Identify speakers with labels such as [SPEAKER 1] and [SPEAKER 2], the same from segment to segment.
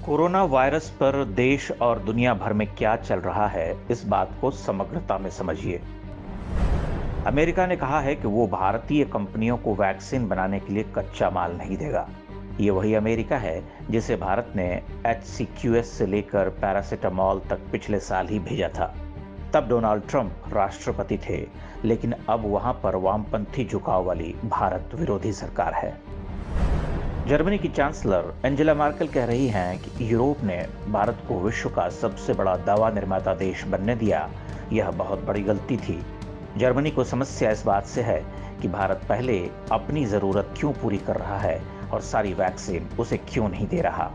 [SPEAKER 1] Corona virus पर देश और दुनिया भर में क्या चल रहा है, इस बात को समग्रता में समझिए। अमेरिका ने कहा है कि वो भारतीय कंपनियों को वैक्सीन बनाने के लिए कच्चा माल नहीं देगा। ये वही अमेरिका है जिसे भारत ने HCQS से लेकर पैरासिटामॉल तक पिछले साल ही भेजा था। तब डोनाल्ड ट्रंप राष्ट्रपति थे, लेकिन अब वहां पर वामपंथी झुकाव वाली भारत विरोधी सरकार है। जर्मनी की चांसलर एंजेला मार्केल कह रही हैं कि यूरोप ने भारत को विश्व का सबसे बड़ा दवा निर्माता देश बनने दिया, यह बहुत बड़ी गलती थी। जर्मनी को समस्या इस बात से है कि भारत पहले अपनी जरूरत क्यों पूरी कर रहा है और सारी वैक्सीन उसे क्यों नहीं दे रहा।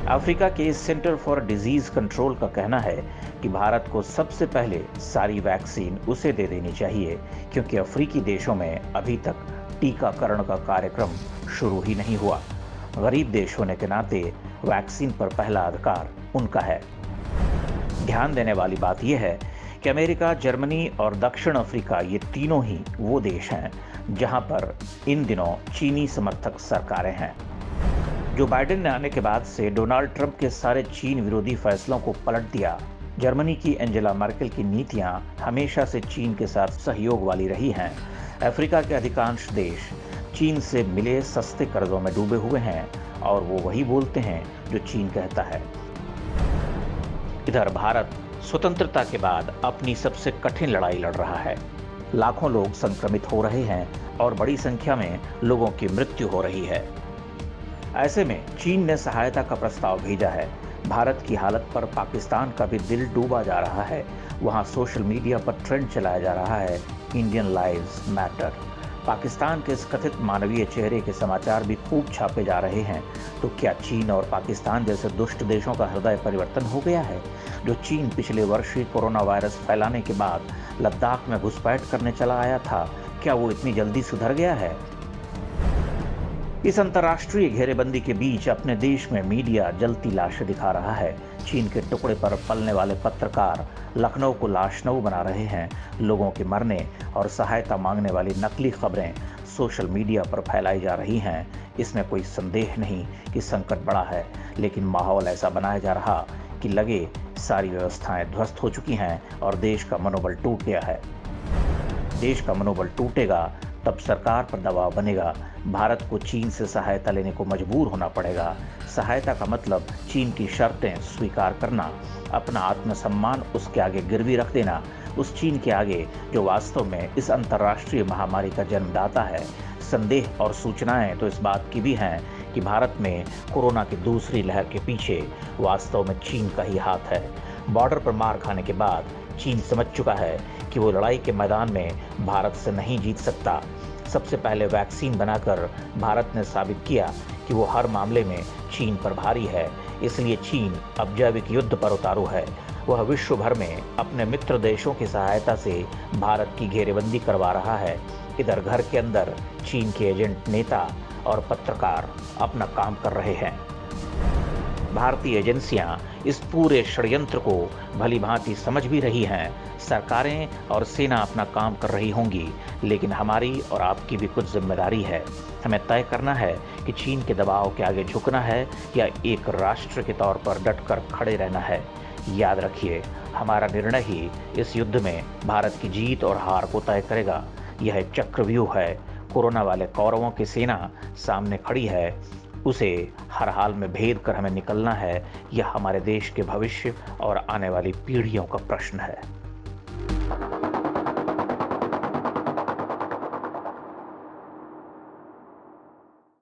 [SPEAKER 1] अफ्रीका के सेंटर फॉर डिजीज कंट्रोल का कहना है कि भारत को सबसे पहले सारी वैक्सीन उसे दे देनी चाहिए, क्योंकि अफ्रीकी देशों में अभी तक टीकाकरण का कार्यक्रम शुरू ही नहीं हुआ। गरीब देश होने के नाते वैक्सीन पर पहला अधिकार उनका है। ध्यान देने वाली बात यह है कि अमेरिका, जर्मनी और दक्षिण अफ्रीका ये तीनों ही वो देश हैं जहां पर इन दिनों चीनी समर्थक सरकारें हैं। जो बाइडेन ने आने के बाद से डोनाल्ड ट्रंप के सारे चीन विरोधी फैसलों को पलट दिया। जर्मनी की एंजेला मार्केल की नीतियां हमेशा से चीन के साथ सहयोग वाली रही हैं। अफ्रीका के अधिकांश देश चीन से मिले सस्ते कर्जों में डूबे हुए हैं और वो वही बोलते हैं जो चीन कहता है। इधर भारत स्वतंत्रता के बाद अपनी सबसे कठिन लड़ाई लड़ रहा है। लाखों लोग संक्रमित हो रहे हैं और बड़ी संख्या में लोगों की मृत्यु हो रही है। ऐसे में चीन ने सहायता का प्रस्ताव भेजा है। भारत की हालत पर पाकिस्तान का भी दिल डूबा जा रहा है। वहां सोशल मीडिया पर ट्रेंड चलाया जा रहा है, इंडियन लाइव्स मैटर। पाकिस्तान के इस कथित मानवीय चेहरे के समाचार भी खूब छापे जा रहे हैं। तो क्या चीन और पाकिस्तान जैसे दुष्ट देशों का हृदय परिवर्तन हो गया है? जो चीन पिछले वर्ष ही कोरोना वायरस फैलाने के बाद लद्दाख में घुसपैठ करने चला आया था, क्या वो इतनी जल्दी सुधर गया है? इस अंतर्राष्ट्रीय घेरेबंदी के बीच अपने देश में मीडिया जलती लाशें दिखा रहा है। चीन के टुकड़े पर पलने वाले पत्रकार लखनऊ को लाशनऊ बना रहे हैं। लोगों के मरने और सहायता मांगने वाली नकली खबरें सोशल मीडिया पर फैलाई जा रही हैं। इसमें कोई संदेह नहीं कि संकट बड़ा है, लेकिन माहौल ऐसा बनाया जा रहा कि लगे सारी व्यवस्थाएं ध्वस्त हो चुकी हैं और देश का मनोबल टूट गया है। देश का मनोबल टूटेगा तब सरकार पर दबाव बनेगा। भारत को चीन से सहायता लेने को मजबूर होना पड़ेगा। सहायता का मतलब चीन की शर्तें स्वीकार करना, अपना आत्मसम्मान उसके आगे गिरवी रख देना, उस चीन के आगे जो वास्तव में इस अंतर्राष्ट्रीय महामारी का जन्मदाता है। संदेह और सूचनाएं तो इस बात की भी हैं कि भारत में कोरोना की दूसरी लहर के पीछे वास्तव में चीन का ही हाथ है। बॉर्डर पर मार खाने के बाद चीन समझ चुका है कि वो लड़ाई के मैदान में भारत से नहीं जीत सकता। सबसे पहले वैक्सीन बनाकर भारत ने साबित किया कि वो हर मामले में चीन पर भारी है। इसलिए चीन अब जैविक युद्ध पर उतारू है। वह विश्व भर में अपने मित्र देशों की सहायता से भारत की घेरेबंदी करवा रहा है। इधर घर के अंदर चीन के एजेंट, नेता और पत्रकार अपना काम कर रहे हैं। भारतीय एजेंसियां इस पूरे षड्यंत्र को भली भांति समझ भी रही हैं। सरकारें और सेना अपना काम कर रही होंगी, लेकिन हमारी और आपकी भी कुछ जिम्मेदारी है। हमें तय करना है कि चीन के दबाव के आगे झुकना है या एक राष्ट्र के तौर पर डटकर खड़े रहना है। याद रखिए, हमारा निर्णय ही इस युद्ध में भारत की जीत और हार को तय करेगा। यह चक्रव्यूह है। कोरोना वाले कौरवों की सेना सामने खड़ी है। उसे हर हाल में भेद कर हमें निकलना है। यह हमारे देश के भविष्य और आने वाली पीढ़ियों का प्रश्न है।